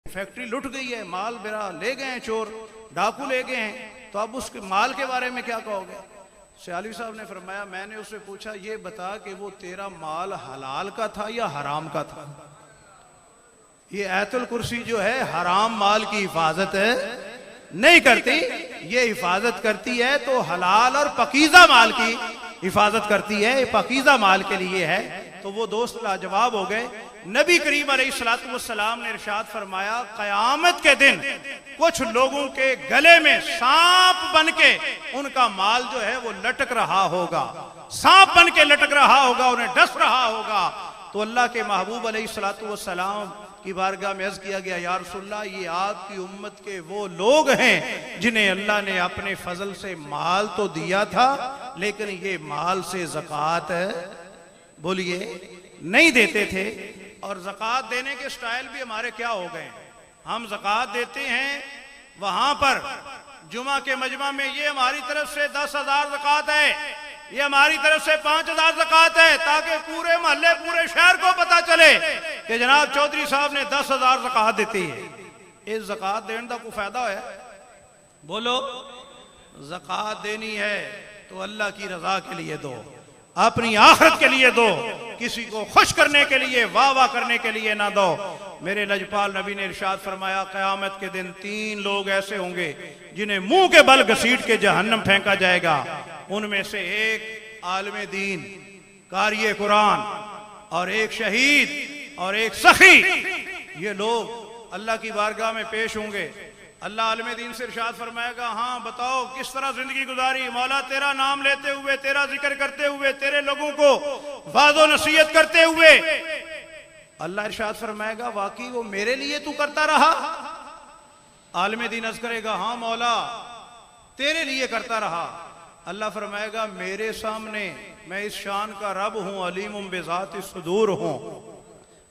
Factory लुट गई है, माल मेरा ले गए हैं चोर, डाकू ले गए हैं, तो अब उसके माल के बारे में क्या कहोगे? सियालवी साहब ने फरमाया, मैंने उससे पूछा ये बता कि वो तेरा माल हलाल का था या हराम का था? ये आयतुल कुर्सी जो है हराम माल की हिफाजत नहीं करती, ये हिफाजत करती है तो हलाल और पकीज़ा माल की हिफाजत करती है, पकीज़ा माल के लिए है। तो वो दोस्त लाजवाब हो गए। नबी करीम अलैहिस्सलाम ने इरशाद फरमाया, क़यामत के दिन कुछ लोगों के गले में सांप बन के उनका माल जो है वो लटक रहा होगा, सांप बन के लटक रहा होगा, उन्हें डस रहा होगा। तो अल्लाह के महबूब अलैहिस्सलाम की बारगाह में अर्ज़ किया गया, या रसूलल्लाह, ये आपकी उम्मत के वो लोग हैं जिन्हें अल्लाह ने अपने फजल से माल तो दिया था, लेकिन ये माल से ज़कात बोलिए नहीं देते थे। और ज़कात देने के स्टाइल भी हमारे क्या हो गए? हम ज़कात देते हैं वहां पर जुमा के मजमा में, ये हमारी तरफ से 10,000 ज़कात है, ये हमारी तरफ से 5,000 ज़कात है, ताकि पूरे मोहल्ले पूरे शहर को पता चले कि जनाब चौधरी साहब ने 10,000 ज़कात देती है। इस ज़कात देने का कोई फायदा है? बोलो, ज़कात देनी है तो अल्लाह की रजा के लिए दो, अपनी आखिरत के लिए दो, किसी को खुश करने के लिए, वाह वाह करने के लिए ना दो। मेरे लजपाल नबी ने इरशाद फरमाया, क़यामत के दिन 3 लोग ऐसे होंगे जिन्हें मुंह के बल घसीट के जहन्नम फेंका जाएगा। उनमें से एक आलिम दीन, कारी कुरान, और एक शहीद और एक सखी। ये लोग अल्लाह की बारगाह में पेश होंगे। अल्लाह आलिम दीन से इरशाद फरमाएगा, हाँ बताओ किस तरह जिंदगी गुजारी? मौला तेरा नाम लेते हुए, तेरा जिक्र करते हुए, तेरे लोगों को वाज़ो नसीहत करते हुए। अल्लाह इरशाद फरमाएगा, वाकई वो मेरे लिए तू करता रहा? आलिम दीन अर्ज़ करेगा, हाँ मौला तेरे लिए करता रहा। अल्लाह फरमाएगा, मेरे सामने मैं इस शान का रब हूं, अलीमुम बिज़ाति सुदूर हूं,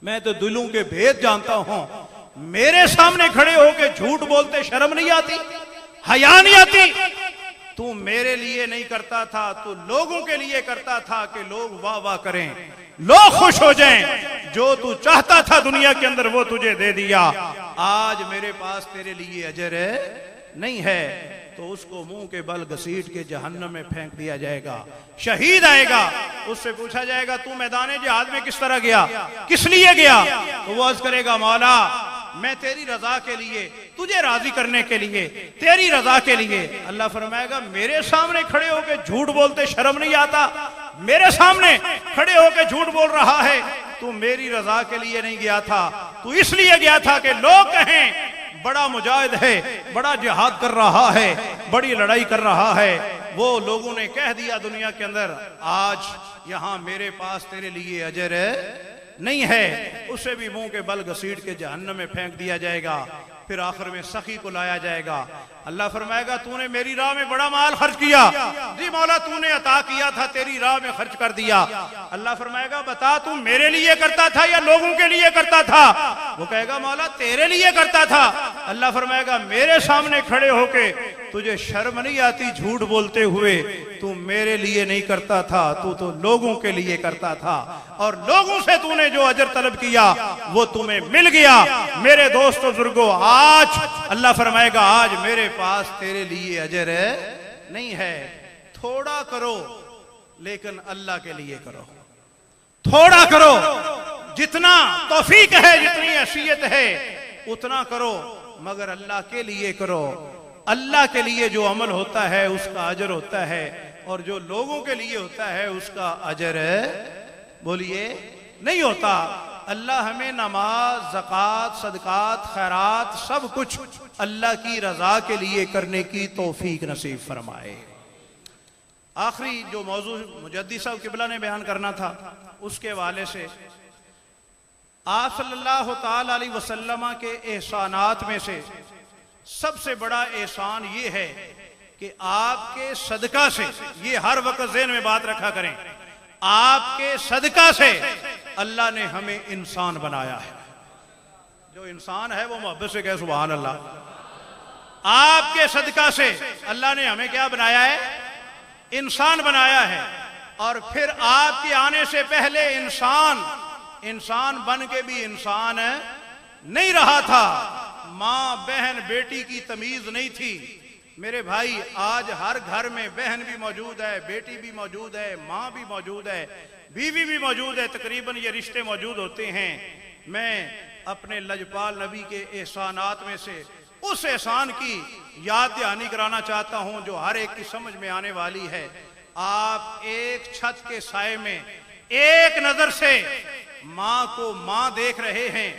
मैं तो दिलों के भेद जानता हूं। मेरे सामने खड़े होके झूठ बोलते शर्म नहीं आती, हया नहीं आती? तू मेरे लिए नहीं करता था, तू लोगों के लिए करता था कि लोग वाह वाह करें, लोग खुश हो जाएं। जो तू चाहता था दुनिया के अंदर वो तुझे दे दिया। आज मेरे पास तेरे लिए अजर नहीं है, तो उसको मुंह के बल घसीट के जहन्नम में फेंक दिया जाएगा। शहीद आएगा, उससे पूछा जाएगा, तू मैदान जिहाद में किस तरह गया, किस लिए गया? तो वो अर्ज करेगा, मौला मैं तेरी रजा के लिए, तुझे राजी करने के लिए, तेरी रजा के लिए। अल्लाह फरमाएगा, मेरे सामने खड़े होकर झूठ बोलते शर्म नहीं आता? मेरे सामने खड़े होकर झूठ बोल रहा है, तू मेरी रजा के लिए नहीं गया था, तू इसलिए गया था कि लोग कहें बड़ा मुजाहिद है, बड़ा जिहाद कर रहा है, बड़ी लड़ाई कर रहा है। वो लोगों ने कह दिया दुनिया के अंदर, आज यहां मेरे पास तेरे लिए अजर नहीं है, उसे भी मुंह के बल घसीट के जहन्नम में फेंक दिया जाएगा। फिर आखिर में सखी को लाया जाएगा। अल्लाह फरमाएगा, तूने मेरी राह में बड़ा माल खर्च किया। जी मौला, तूने अता किया था, तेरी राह में खर्च कर दिया। अल्लाह फरमाएगा, बता तू मेरे लिए करता था या लोगों के लिए करता था? वो कहेगा, मौला तेरे लिए करता था। अल्लाह फरमाएगा, मेरे सामने खड़े होके तुझे शर्म नहीं आती झूठ बोलते हुए? तू मेरे लिए नहीं करता था, तू तो लोगों के लिए करता था, और लोगों से तूने जो अजर तलब किया वो तुम्हें मिल गया। मेरे दोस्तों बुजुर्गों, आज अल्लाह फरमाएगा, आज मेरे पास तेरे लिए अजर नहीं है। थोड़ा करो लेकिन अल्लाह के लिए करो, थोड़ा करो, जितना तौफीक है, जितनी हैसियत है उतना करो, मगर अल्लाह के लिए करो। अल्लाह के लिए जो अमल होता है उसका अजर होता है, और जो लोगों के लिए होता है उसका अजर बोलिए नहीं होता। अल्लाह हमें नमाज, ज़कात, सदकात, खैरात सब कुछ अल्लाह की रजा के लिए करने की तौफीक नसीब फरमाए। आखिरी जो मौजू मुजद्दी साहब किबला ने बयान करना था, उसके हवाले से आप सल्लल्लाहु ताला अलैहि वसल्लम के एहसानात में से सबसे बड़ा एहसान ये है कि आपके सदका से, ये हर वक्त ज़हन में बात रखा करें, आपके सदका से अल्लाह ने हमें इंसान बनाया है। जो इंसान है वो मोहब्बत से कहे सुभान अल्लाह। आपके सदका से अल्लाह ने हमें क्या बनाया है? इंसान बनाया है। और फिर आपके आने से पहले इंसान बन के भी इंसान नहीं रहा था। माँ बहन बेटी की तमीज नहीं थी। मेरे भाई, आज हर घर में बहन भी मौजूद है, बेटी भी मौजूद है, माँ भी मौजूद है, बीवी भी मौजूद है, तकरीबन ये रिश्ते मौजूद होते हैं। मैं अपने लजपाल नबी के एहसानात में से उस एहसान की याद दहानी कराना चाहता हूं जो हर एक की समझ में आने वाली है। आप एक छत के साए में एक नजर से माँ को माँ देख रहे हैं,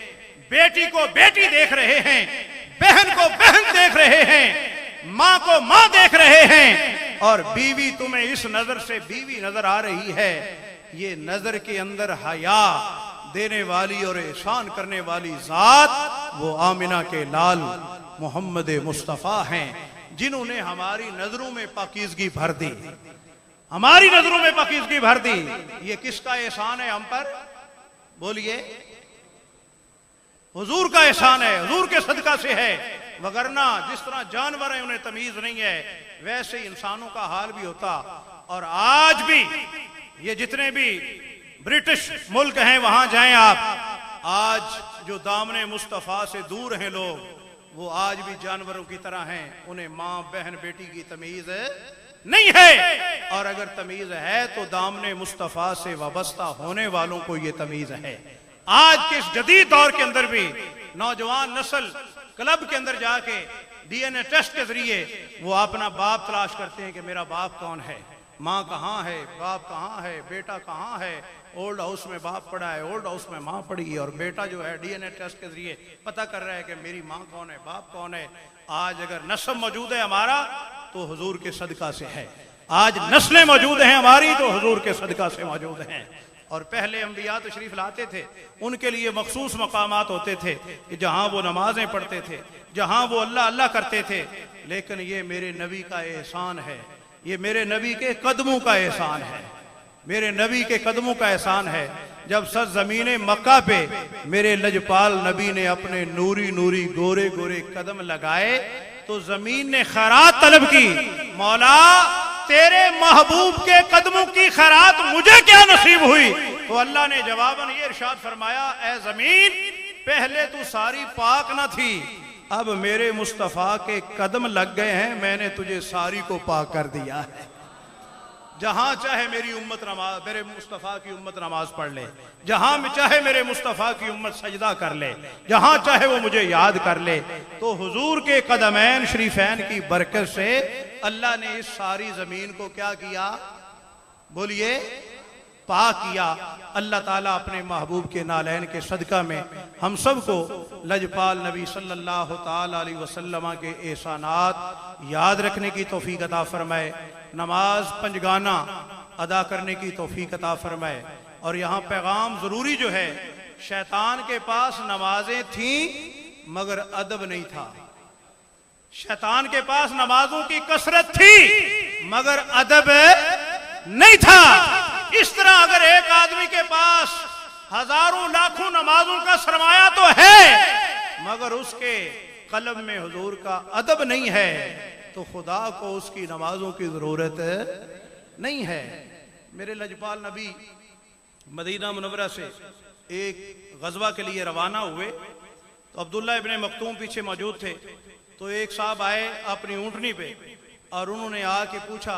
बेटी को बेटी देख रहे हैं, बहन को बहन देख रहे हैं, माँ को माँ देख रहे हैं, और बीवी तुम्हें इस नजर से बीवी नजर आ रही है। ये नजर के अंदर हया देने वाली और एहसान करने वाली जात वो आमिना के लाल मोहम्मद मुस्तफ़ा हैं, जिन्होंने हमारी नजरों में पाकीज़गी भर दी, हमारी नजरों में पाकीज़गी भर दी। ये किसका एहसान है हम पर? बोलिए। हुजूर का एहसान है, हुजूर के सदका से है। वगरना जिस तरह जानवर है उन्हें तमीज नहीं है, वैसे इंसानों का हाल भी होता। और आज भी ये जितने भी ब्रिटिश मुल्क हैं वहां जाएं आप, आज जो दामने मुस्तफ़ा से दूर हैं लोग, वो आज भी जानवरों की तरह हैं। उन्हें माँ बहन बेटी की तमीज नहीं है, और अगर तमीज है तो दामने मुस्तफ़ा से वाबस्ता होने वालों को ये तमीज है। आज के इस जदीद दौर के अंदर भी नौजवान नस्ल क्लब के अंदर जाके DNA टेस्ट के जरिए वो अपना बाप तलाश करते हैं कि मेरा बाप कौन है, माँ कहाँ है, बाप कहाँ है, बेटा कहाँ है। ओल्ड हाउस में बाप पड़ा है, ओल्ड हाउस में माँ पड़ी है, और बेटा जो है DNA टेस्ट के जरिए पता कर रहा है कि मेरी माँ कौन है, बाप कौन है। आज अगर नस्ल मौजूद है हमारा तो हुजूर के सदका से है, आज नस्लें मौजूद हैं हमारी तो हुजूर के सदका से मौजूद हैं। और पहले अंबिया तशरीफ लाते थे, उनके लिए मखसूस मकामात होते थे कि जहाँ वो नमाजें पढ़ते थे, जहाँ वो अल्लाह अल्लाह करते थे। लेकिन ये मेरे नबी का एहसान है, ये मेरे नबी के कदमों का एहसान है, मेरे नबी के कदमों का एहसान है। जब सरजमीन मक्का पे मेरे लजपाल नबी ने अपने नूरी नूरी गोरे गोरे कदम लगाए तो जमीन ने खैरात तलब की, मौला तेरे महबूब के कदमों की खैरात मुझे क्या नसीब हुई? तो अल्लाह ने जवाबन ये इरशाद फरमाया, ए जमीन पहले तू सारी पाक न थी, अब मेरे मुस्तफ़ा के कदम लग गए हैं, मैंने तुझे सारी को पाक कर दिया है। जहां चाहे मेरी उम्मत नमाज, मेरे मुस्तफ़ा की उम्मत नमाज पढ़ ले, जहां में चाहे मेरे मुस्तफ़ा की उम्मत सजदा कर ले, जहां चाहे वो मुझे याद कर ले। तो हुजूर के कदमैन शरीफैन की बरकत से अल्लाह ने इस सारी जमीन को क्या किया? बोलिए, पाक किया। अल्लाह ताला अपने महबूब के नालैन के सदका में हम सब को लजपाल नबी सल्लल्लाहु ताला अलैहि वसल्लम के एहसानात याद रखने की तौफीक अता फरमाए, नमाज पंजगाना अदा करने की तौफीक अता फरमाए। और यहाँ पैगाम जरूरी जो है, शैतान के पास नमाजें थीं मगर अदब नहीं था, शैतान के पास नमाजों की कसरत थी मगर अदब नहीं था। इस तरह अगर एक आदमी के पास हजारों लाखों नमाजों का सरमाया तो है मगर उसके कल्ब में हुजूर का अदब नहीं है, तो खुदा को उसकी नमाजों की जरूरत नहीं है। मेरे लजपाल नबी मदीना मुनव्वरा से एक गजवा के लिए रवाना हुए तो अब्दुल्ला इब्ने मक्तूम पीछे मौजूद थे। तो एक साहब आए अपनी ऊंटनी पे और उन्होंने आके पूछा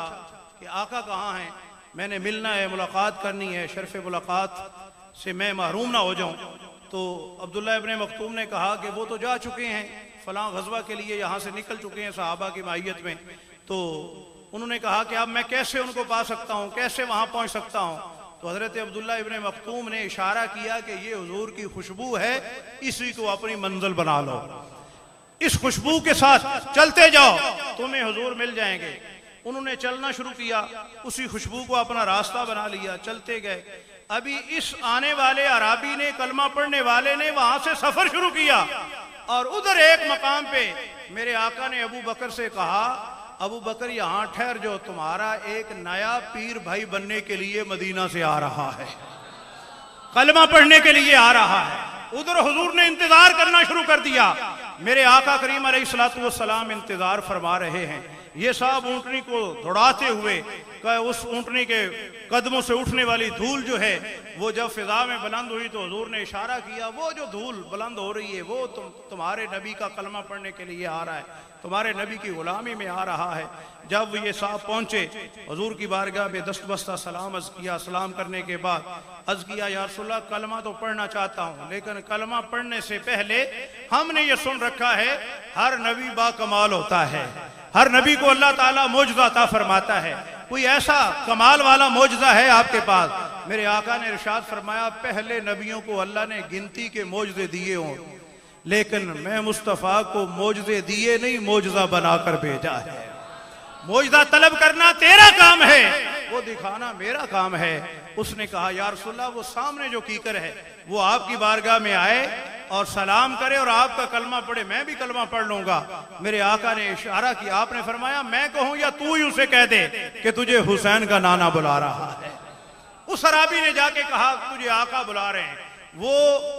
कि आका कहाँ हैं, मैंने मिलना है, मुलाकात करनी है, शर्फ मुलाकात से मैं महरूम ना हो जाऊं। तो अब्दुल्ला इब्ने मक्तूम ने कहा कि वो तो जा चुके हैं, फलां गजवा के लिए यहाँ से निकल चुके हैं सहाबा की माहियत में। तो उन्होंने कहा कि अब मैं कैसे उनको पा सकता हूँ, कैसे वहाँ पहुँच सकता हूँ? तो हजरत अब्दुल्ला इब्ने मक्तूम ने इशारा किया कि ये हुजूर की खुशबू है, इसी को अपनी मंजिल बना लो, इस खुशबू के साथ चलते जाओ, तुम्हें हुजूर मिल जाएंगे। उन्होंने चलना शुरू किया, उसी खुशबू को अपना रास्ता बना लिया, चलते गए। अभी इस आने वाले अराबी ने, कलमा पढ़ने वाले ने वहां से सफर शुरू किया और उधर एक मकाम पे मेरे आका ने अबू बकर से कहा, अबू बकर यहाँ ठहर जाओ, तुम्हारा एक नया पीर भाई बनने के लिए मदीना से आ रहा है, कलमा पढ़ने के लिए आ रहा है। उधर हुजूर ने इंतजार करना शुरू कर दिया। मेरे आका करीम अलैहिस्सलातु वस्सलाम इंतजार फरमा रहे हैं। ये साहब ऊंटनी को दौड़ाते हुए उस ऊँटनी के कदमों से उठने वाली धूल जो है वो जब फिजा में बुलंद हुई तो हुजूर ने इशारा किया, वो जो धूल बुलंद हो रही है वो तुम्हारे नबी का कलमा पढ़ने के लिए आ रहा है, तुम्हारे नबी की गुलामी में आ रहा है। जब ये साहब पहुंचे हुजूर की बारगाह में दस्त बस्ता सलाम अर्ज किया। सलाम करने के बाद अर्ज किया, या रसूलल्लाह कलमा तो पढ़ना चाहता हूँ, लेकिन कलमा पढ़ने से पहले हमने ये सुन रखा है हर नबी बाकमाल होता है, हर नबी को अल्लाह ताला मौजज़ा अता फरमाता है, कोई ऐसा कमाल वाला मौजज़ा है आपके पास? मेरे आका ने इरशाद फरमाया, पहले नबियों को अल्लाह ने गिनती के मौजज़े दिए हों, लेकिन मैं मुस्तफ़ा को मौजज़े दिए नहीं, मौजज़ा बनाकर भेजा है। मौजज़ा तलब करना तेरा काम है, वो दिखाना मेरा काम है। उसने कहा, या रसूलल्लाह वो सामने जो कीकर है वो आपकी बारगाह में आए और सलाम करे और आपका कलमा पढ़े, मैं भी कलमा पढ़ लूंगा। मेरे आका ने इशारा किया, आपने फरमाया मैं कहूं या तू ही उसे कह दे कि तुझे हुसैन का नाना बुला रहा है। उस अराबी ने जाके कहा, तुझे आका बुला रहे हैं। वो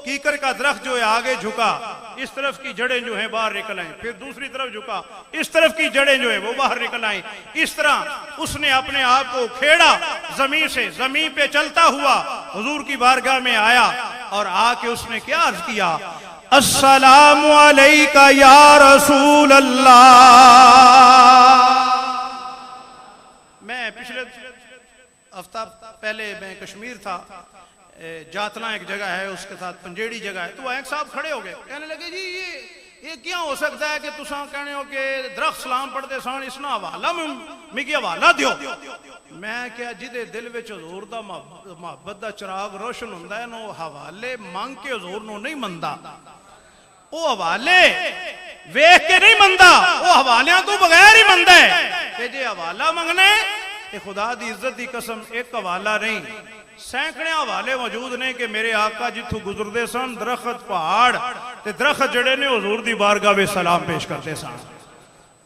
कीकर का दरख्त जो है आगे झुका, इस तरफ की जड़ें जो है बाहर निकल आई, फिर दूसरी तरफ झुका, इस तरफ की जड़ें जो है वो बाहर निकल आई। इस तरह उसने अपने आप को खेड़ा जमीन से, जमीन पे चलता हुआ हुजूर की बारगाह में आया और आके उसने क्या अर्ज किया, अस्सलामु अलैका या रसूल अल्लाह। मैं पिछले हफ्ता पहले मैं कश्मीर था, जातना एक जगह है, उसके साथ पंजेड़ी जगह है, तो एक साहब खड़े हो गए, कहने लगे जी ये क्या हो सकता है कि तुसा कहने हो कि दरख्त सलाम पढ़ते सन इसना हवाला मिगी हवाला दियो। मैं क्या जिदे दिल विच हुजूर दा मुहब्बत दा चिराग रोशन हुंदा है नो हवाले मंग के हुजूर नो नहीं मनदा, वो हवाले वेख के नहीं मनदा, वो हवालियां तो बगैर ही मनदा है। ते जे हवाला मंगने ते खुदा दी इज्जत दी कसम एक हवाला नहीं सैकड़े हवाले मौजूद ने कि मेरे आका जिथों गुजरते सन दरख्त पहाड़ ते दरख्त जड़े ने हुजूर दी बारगाह में सलाम पेश करते सन।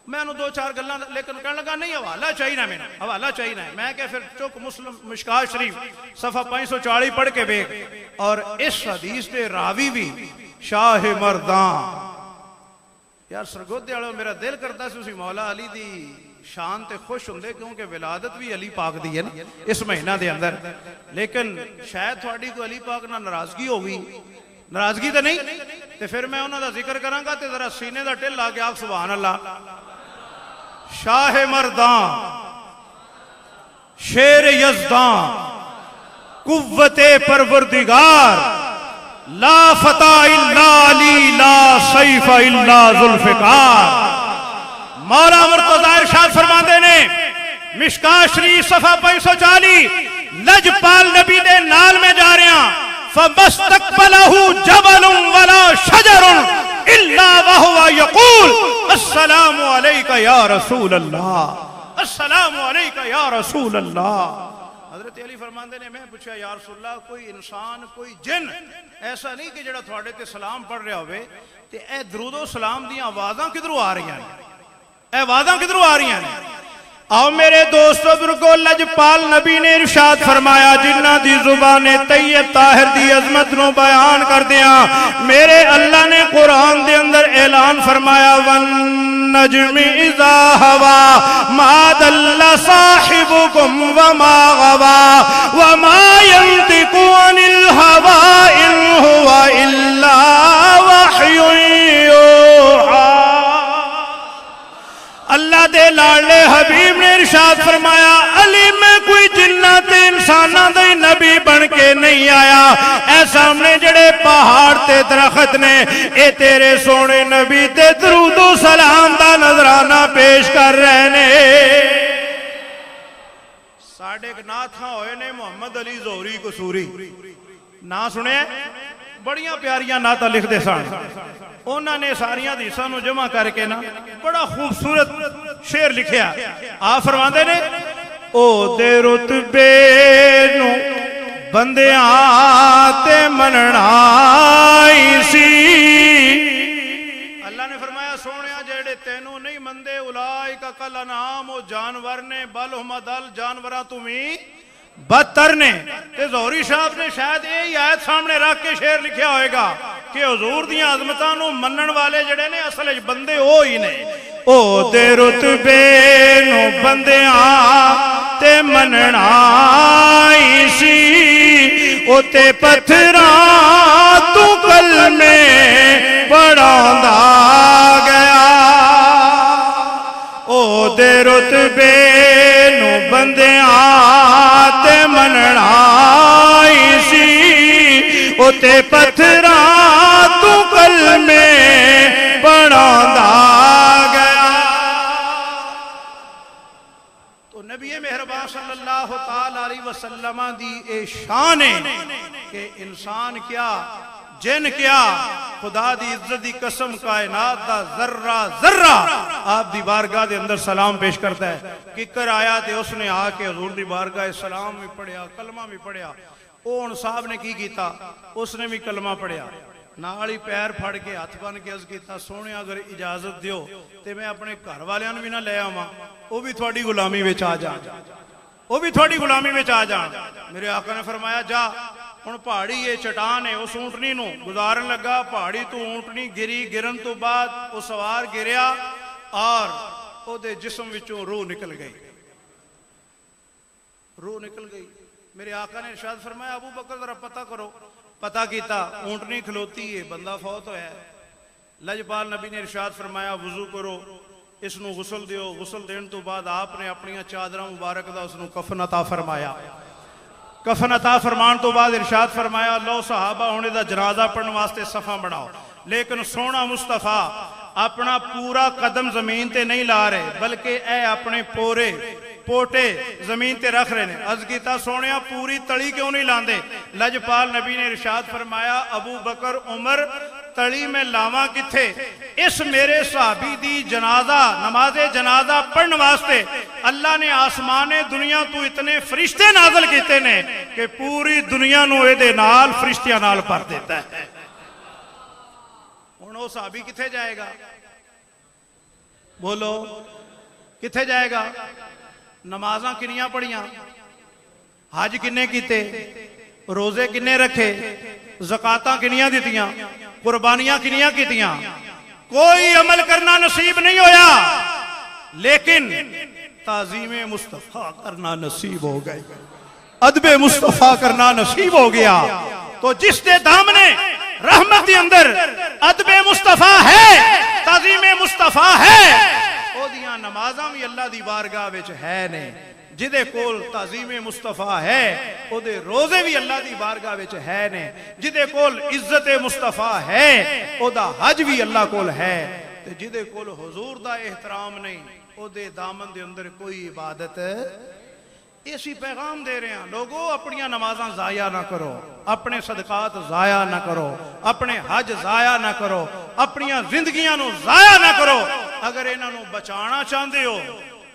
मैं दो चार गल्लां लेकिन कहने लगा नहीं हवाला चाहिए ना, मेरा हवाला चाहिए ना। मैं क्या फिर चुक मुस्लिम मिशकात शरीफ सफ़ा 540 पढ़ के देख, और इस हदीस के रावी भी शाह मर्दां। यार सरगोदे वालों मेरा दिल करता सी मौला अली दी शान ते खुश होंगे, क्योंकि विलादत भी अली पाक दी है ना इस महीना दे अंदर। लेकिन शायद थोड़ी को अली पाक ना नाराजगी हो गई, नाराजगी तो नहीं, तो फिर मैं उन्होंने जिक्र करांगा ते जरा सीने का ढिल ला के आप सुभान अल्लाह। शाह मर्दां, शेर यज़दां, कुव्वते परवरदिगार, ला फता इल्ला अली, ला सैफ इल्ला जुल्फिकार। मौला मुर्तज़ा इरशाद फरमाते ने मिशकात शरीफ सफ़ा 540, लजपाल नबी दे नाल में जा रहे हैं, फमस्तकबलहु जबलुन वला शजरुन इल्ला वहुवा यक़ूल अस्सलामु अलैका या रसूल अल्लाह, अस्सलामु अलैका या रसूल अल्लाह। हजरत अली फरमाते ने मैं पूछा, या रसूल अल्लाह कोई इंसान कोई जिन ऐसा नहीं कि जेड़ा थोड़े ते सलाम पढ़ रहा होवे ते ए दरूदो सलाम दी आवाज़ां किधरों आ रही हैं, आवाज़ां किधरों आ रही हैं? आओ मेरे दोस्तों बुजुर्गों, लजपाल नबी ने इरशाद फरमाया, जिन्ना दी जुबाने तैयब ताहिर दी अजमत नो बयान कर दिया, मेरे अल्लाह ने कुरान दे अंदर ऐलान फरमाया, वन नजमी इज़ा हवा मा दल्ला साहिबुकुम व मा गवा व मा यंतिकु अनिल हवा इन हुवा इल्ला वहयुन यूहा। अल्लाह दे लाडले हबीब ने इरशाद फरमाया, अली मैं कोई जिन्नात इंसाना दे नबी बन के नहीं आया, ऐ सामने जड़े पहाड़ ते दरख्त ने ए तेरे सोने नबी ते दरूदो सलाम दा नजराना पेश कर रहे ने। साडे नाथा होए ने मोहम्मद अली ज़ोहरी कसूरी, ना सुने बड़ियां प्यारियां नाता लिखते सन। उन्होंने सारिया हदीसां नूं जमा करके ना बड़ा खूबसूरत शेर लिखिया। आप फरमाते ने, ओ दे रुतबे नू बंदियां ते मनना सी। अल्लाह ने फरमाया, सोनिया जेड़े तेनू नहीं मंदे उलाई का कल अनाम ओ जानवर ने, बल हुमदल जानवरा तुमी बदतर ने। ते ज़ोहरी साहब ने शायद यही आयत सामने रख के शेर लिखा होएगा कि हुजूर दी आज़मतां नूं मनण वाले जड़े ने असल विच बंदे ओ ही ने। ओ दे रुतबे नूं बंदियां ते मनना सी उते पत्थरा तू कलमे पढ़ांदा गया ओ दे रुतबे नू बंदियां ते मनना सी उते पत्थरा तू कलमे पढ़ांदा गया। तो नबी मेहरबान सल्लल्लाहु ताला अलैहि वसल्लम दी ए शान है कि इंसान क्या जिन क्या खुदा दी इज्जत दी कसम कायनात दा जर्रा जर्रा आप दी बारगाह दे अंदर सलाम पेश करता है। किकर आया ते उसने आके हुजूर दी बारगाह सलाम भी पढ़िया कलमा भी पढ़िया। ओन साहब ने की कीता उसने भी कलमा पढ़िया नाल ही पैर फड़ के हथ बन के अर्ज किया सोने अगर इजाजत दियो ते मैं अपने घर वालियां भी ना ले आवां वो भी थोड़ी गुलामी विच आ जाण वो भी थोड़ी गुलामी विच आ जाण। मेरे आका ने फरमाया जा हुण पहाड़ी ये चट्टान है उस ऊंटनी नूं गुजारन लगा पहाड़ी तो ऊंटनी गिरी गिरन तो बाद वो सवार गिरिया और ओदे जिस्म विचों रूह निकल गई रूह निकल गई। मेरे आका ने इरशाद फरमाया अबू बकर जरा पता करो पता किया ऊंटनी खलोती है बंदा फौत होया है। लजपाल नबी ने इरशाद फरमाया वजू करो इसनू गुसल दियो गुसल देने तो बाद आपने अपनी चादर मुबारक दा उसनू कफन अता फरमाया। कफन अता फरमान तो बाद इरशाद फरमाया लो सहाबा हुण इहदा जनाजा पढ़ने वास्ते सफा बनाओ। लेकिन सोना मुस्तफा अपना पूरा कदम जमीन ते नहीं ला रहे बल्कि ए अपने पोरे पोटे जमीन ते रख रहे ने। अर्ज किया सोने पूरी तली क्यों नहीं लांदे? लजपाल नबी ने इरशाद फरमाया अबू बकर उमर तली में लावा किथे इस मेरे सहाबी दी जनाजा नमाजे जनाजा पढ़ने वास्ते अल्लाह ने आसमाने दुनिया तो इतने फरिश्ते नाज़िल किते ने कि पूरी दुनिया नूं इहदे नाल फरिश्तियां नाल भर देता है। हुण वो सहाबी किथे जाएगा बोलो किथे जाएगा? नमाजा किनियां पढ़ियां हज किन्ने कीते रोजे किन्ने रखे ज़कातां किनियां दित्तियां कुर्बानियां किनियां कीतियां कोई अमल करना नसीब नहीं होया लेकिन ताज़ीमे मुस्तफा करना नसीब हो गए अदबे मुस्तफा करना नसीब हो गया। तो जिसके दामने रहमत के अंदर अदबे मुस्तफा है ताज़ीमे मुस्तफा है ओदियां नमाज़ां भी अल्लाह दी बारगाह विच है ने। जिदे कोल ताज़ीमे मुस्तफा है ओदे रोजे भी अल्लाह दी बारगाह विच है ने। जिदे कोल इज्जत मुस्तफा है ओदा हज भी अल्लाह कोल है ते जिदे कोल हुजूर दा एहतराम नहीं ओदे दामन दे अंदर कोई इबादत। इसी पैगाम दे रहे हैं लोगों अपनी नमाज़ां ज़ाया ना करो अपने सदकात ज़ाया ना करो अपने हज ज़ाया ना करो अपनी जिंदगियां नूं ज़ाया ना करो। अगर इन्हां नूं बचाना चाहते हो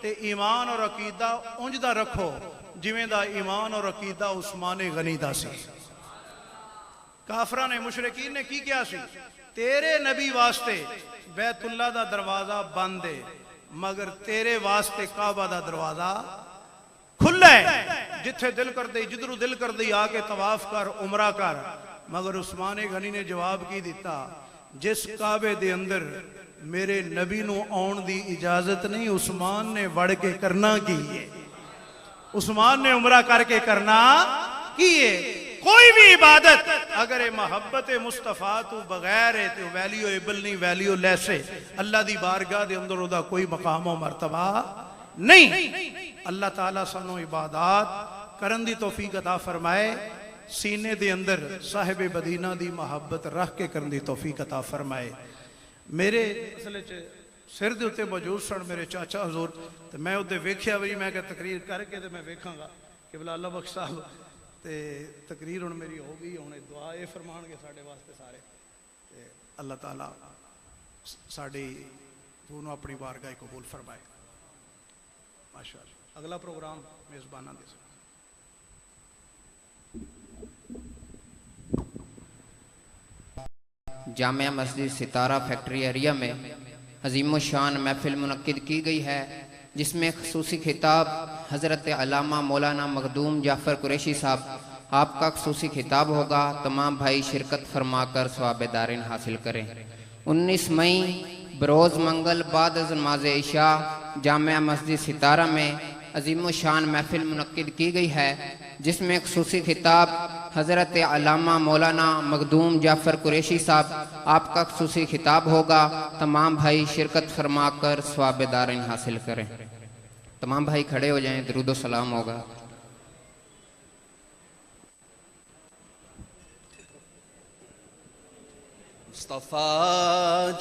ते ईमान और अकीदा उंज दा रखो जिवें दा ईमान और अकीदा उस्माने गनी दा सी। काफरां ने मुशरिकीन ने की किया सी तेरे नबी वास्ते बैतुल्ला दा दरवाजा बंद है मगर तेरे वास्ते काबा दा दरवाजा खुला है जिथे दिल कर दे जिधरों दिल कर दे आके तवाफ कर उमरा कर। मगर उस्माने गनी ने जवाब की दिता जिस काबे दे अंदर मेरे नबी नूं आउण दी इजाजत नहीं उस्मान ने वड़ के करना की है उस्मान ने उमरा करके करना की है। कोई भी इबादत अगर मोहब्बत मुस्तफा तू बगैर है तो वैल्यू एबल नहीं वैल्यू लेस है अल्लाह दी बारगाह दे अंदर ओदा कोई मकाम और मर्तबा नहीं। अल्लाह ताला सानू इबादत करन दी तौफीक अता फरमाए सीने दे अंदर साहिब मदीना दी मोहब्बत रख के करन दी तौफीक अता फरमाए। मेरे असल च सिर दे उत्ते मौजूद सन मेरे चाचा हजूर तो मैं उदे वेख्या भी मैं क्या तकरीर करके तो मैं वेखांगा कि भला अल्लाह बख्श साहब ते तकरीर हुण मेरी हो गई हुण दुआ ये फरमाणगे साडे वास्ते सारे ते अल्लाह ताला साडी दोनों अपनी बारगाह कबूल फरमाए। माशाअल्लाह अगला प्रोग्राम मेजबाना दे जामिया मस्जिद सितारा फैक्ट्री एरिया में अजीम शान महफिल मुनक्किद की गई है जिसमें खसूसी खिताब हज़रत अल्लामा मौलाना मखदूम जाफ़र कुरैशी साहब आपका खसूसी खिताब होगा। तमाम भाई शिरकत फरमाकर सवाब दारिन हासिल करें। 19 मई बरोज़ मंगल बाद नमाज इशा जामिया मस्जिद सितारा में अजीम शान महफिल मुनक्किद की गई है, जिसमें खुसूसी खिताब हज़रत अल्लामा मौलाना मखदूम जाफ़र कुरैशी साहब आपका खुसूसी खिताब होगा। तमाम भाई शिरकत फरमाकर सवाब दारैन हासिल करें। तमाम भाई खड़े हो जाएं, दरूद व सलाम होगा। मुस्तफ़ा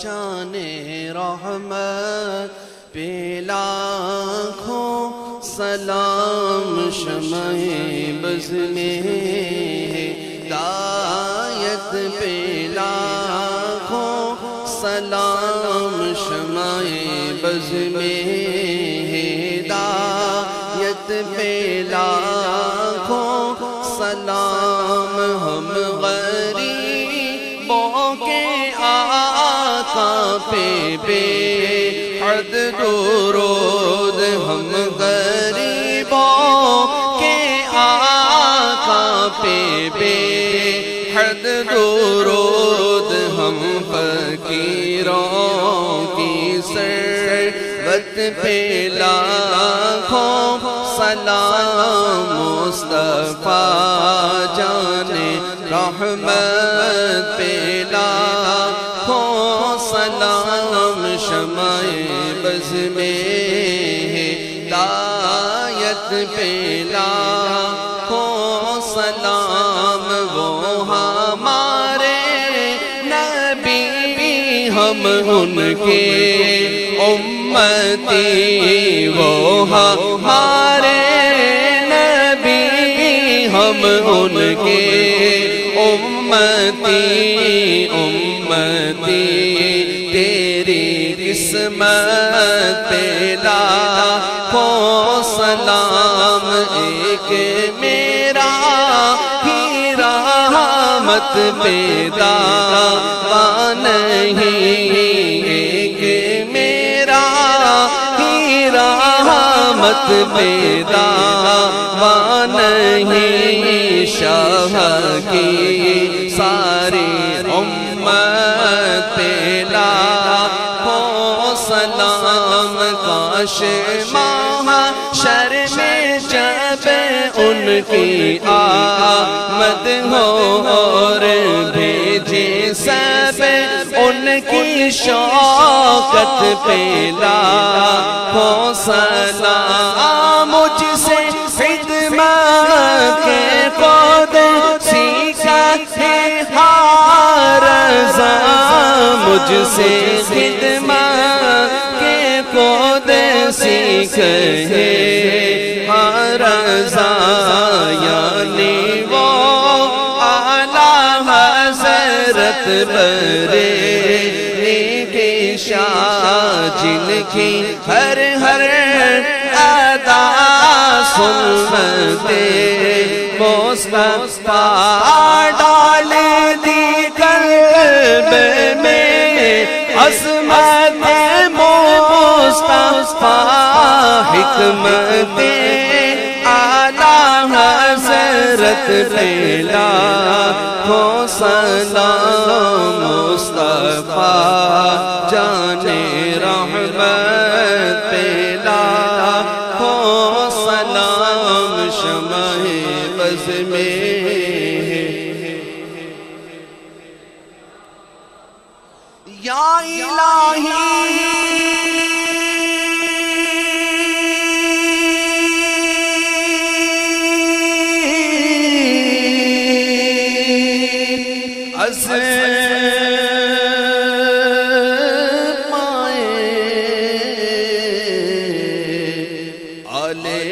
जाने रहमत पे लाखों सलाम, शमए बज़ में हिदायत पे लाखों सलाम, शमए बज़ में हिदायत पे लाखों सलाम। हम गरीबों के आका पे बेहद दुरूद, हम गरीबों के आका पे बेहद दुरूद, हम फकीरों की सरबत पे लाखों सलाम। मुस्तफ़ा जाने रहमत पे लाखों सलाम, शमाए बज़ में हिदायत पे लाखों सलाम। वो हमारे नबी, हम उनके उम्मती, वो हमारे नबी, हम उनके उम्मती। उम्मती तेरी किस्मत पे लाखों सलाम। एक मेरा ही रहमत पे दावा नहीं, एक मेरा ही रहमत पे दावा नहीं। शाह की सारी उम्मत पे लाखों सलाम। काश महशर में जब उनकी आमद हो और भेजे सब उनकी शौकत पे लाखों सलाम। मुझसे खिदमत के खुद सीखा है हर रज़ा, मुझसे खिदमत के खुद सीखे हर रज़ा। यानी वो आला हज़रत बरेली की शान, जिनकी हर हर अदा सुनते मुस्तफ़ा डाल दी कल्ब में अज़मत मुस्तफ़ा। हिकमत आला हज़रत पे लाखों सलाम। मुस्तफ़ा जाने रहमत पे लाखों सलाम, शमाए बज़ में या इलाही। आले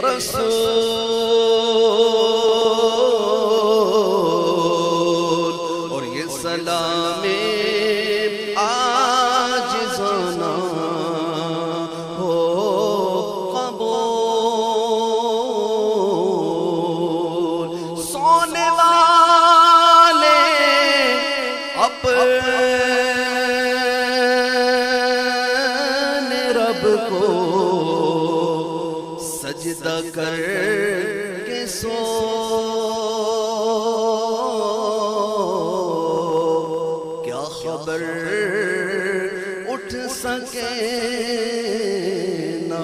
रसूल और ये सलामे आज जाना हो कबूल। सोने वाले अपने रब को सजदा कर के सो, क्या खबर उठ सके न